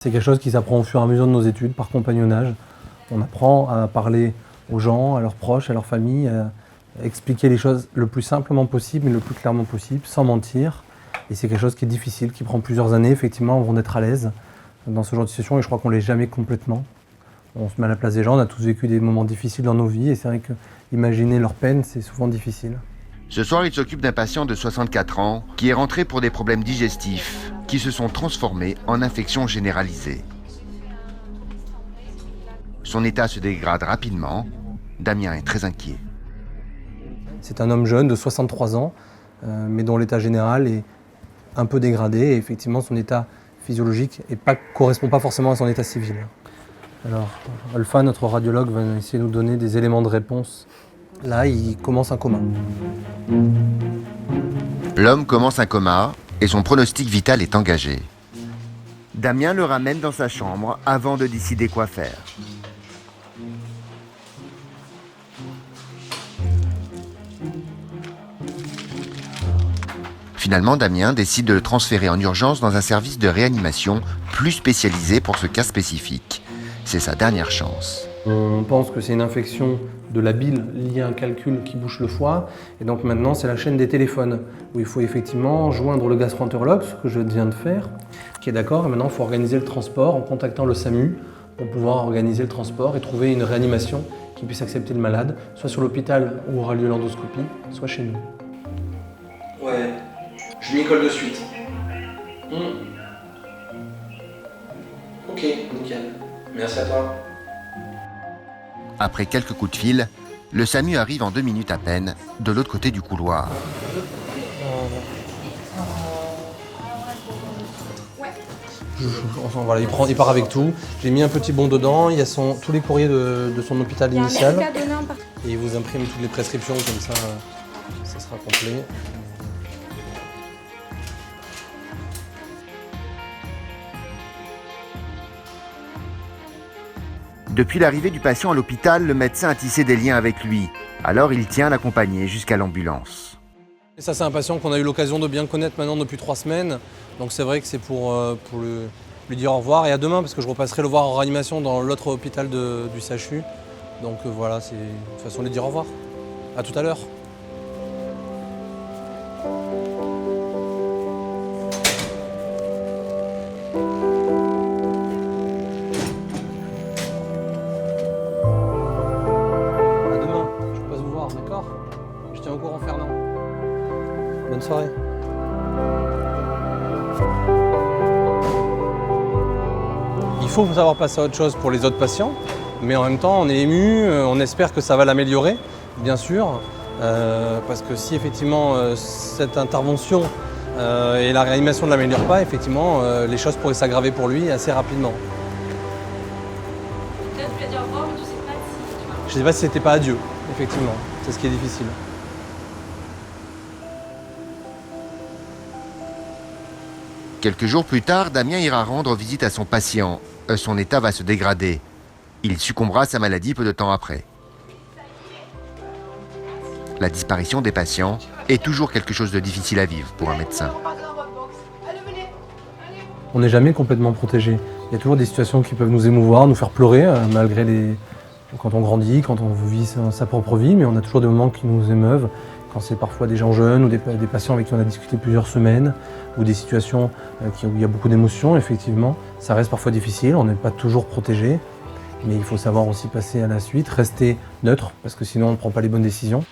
C'est quelque chose qui s'apprend au fur et à mesure de nos études, par compagnonnage. On apprend à parler aux gens, à leurs proches, à leur famille, à expliquer les choses le plus simplement possible, mais le plus clairement possible, sans mentir. Et c'est quelque chose qui est difficile, qui prend plusieurs années, effectivement, avant d'être à l'aise dans ce genre de situation, et je crois qu'on ne l'est jamais complètement. On se met à la place des gens, on a tous vécu des moments difficiles dans nos vies, et c'est vrai que imaginer leur peine, c'est souvent difficile. Ce soir, il s'occupe d'un patient de 64 ans qui est rentré pour des problèmes digestifs qui se sont transformés en infection généralisée. Son état se dégrade rapidement. Damien est très inquiet. C'est un homme jeune de 63 ans, mais dont l'état général est un peu dégradé, et effectivement son état physiologique ne correspond pas forcément à son état civil. Alors, Alpha, notre radiologue, va essayer de nous donner des éléments de réponse. Là, il commence un coma. L'homme commence un coma et son pronostic vital est engagé. Damien le ramène dans sa chambre avant de décider quoi faire. Finalement, Damien décide de le transférer en urgence dans un service de réanimation plus spécialisé pour ce cas spécifique. C'est sa dernière chance. On pense que c'est une infection de la bile liée à un calcul qui bouche le foie. Et donc maintenant, c'est la chaîne des téléphones où il faut effectivement joindre le gastro-entérologue, ce que je viens de faire, qui est d'accord. Et maintenant, il faut organiser le transport en contactant le SAMU pour pouvoir organiser le transport et trouver une réanimation qui puisse accepter le malade, soit sur l'hôpital où aura lieu l'endoscopie, soit chez nous. Ouais, je m'y colle de suite. Ok, nickel. Merci à toi. Après quelques coups de fil, le SAMU arrive en 2 minutes à peine, de l'autre côté du couloir. Voilà, il part avec tout. J'ai mis un petit bon dedans, il y a tous les courriers de son hôpital initial. Et il vous imprime toutes les prescriptions, comme ça sera complet. Depuis l'arrivée du patient à l'hôpital, le médecin a tissé des liens avec lui. Alors il tient à l'accompagner jusqu'à l'ambulance. Et ça, c'est un patient qu'on a eu l'occasion de bien connaître maintenant depuis 3 semaines. Donc c'est vrai que c'est pour lui dire au revoir et à demain, parce que je repasserai le voir en réanimation dans l'autre hôpital du CHU. Donc voilà, c'est une façon de lui dire au revoir. À tout à l'heure. D'accord ? Je tiens au courant, Fernand. Bonne soirée. Il faut savoir passer à autre chose pour les autres patients, mais en même temps, on est ému, on espère que ça va l'améliorer, bien sûr, parce que si effectivement cette intervention et la réanimation ne l'améliorent pas, effectivement, les choses pourraient s'aggraver pour lui assez rapidement. Là, tu lui as dit au revoir, mais tu sais pas si... Je ne sais pas si c'était pas adieu, effectivement. C'est ce qui est difficile. Quelques jours plus tard, Damien ira rendre visite à son patient. Son état va se dégrader. Il succombera à sa maladie peu de temps après. La disparition des patients est toujours quelque chose de difficile à vivre pour un médecin. On n'est jamais complètement protégé. Il y a toujours des situations qui peuvent nous émouvoir, nous faire pleurer, malgré quand on grandit, quand on vit sa propre vie, mais on a toujours des moments qui nous émeuvent, quand c'est parfois des gens jeunes ou des patients avec qui on a discuté plusieurs semaines, ou des situations où il y a beaucoup d'émotions, effectivement. Ça reste parfois difficile, on n'est pas toujours protégé, mais il faut savoir aussi passer à la suite, rester neutre, parce que sinon on ne prend pas les bonnes décisions.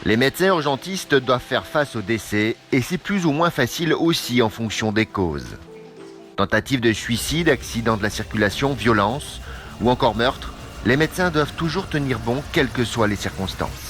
Les médecins urgentistes doivent faire face au décès, et c'est plus ou moins facile aussi en fonction des causes. Tentative de suicide, accident de la circulation, violence ou encore meurtre, les médecins doivent toujours tenir bon, quelles que soient les circonstances.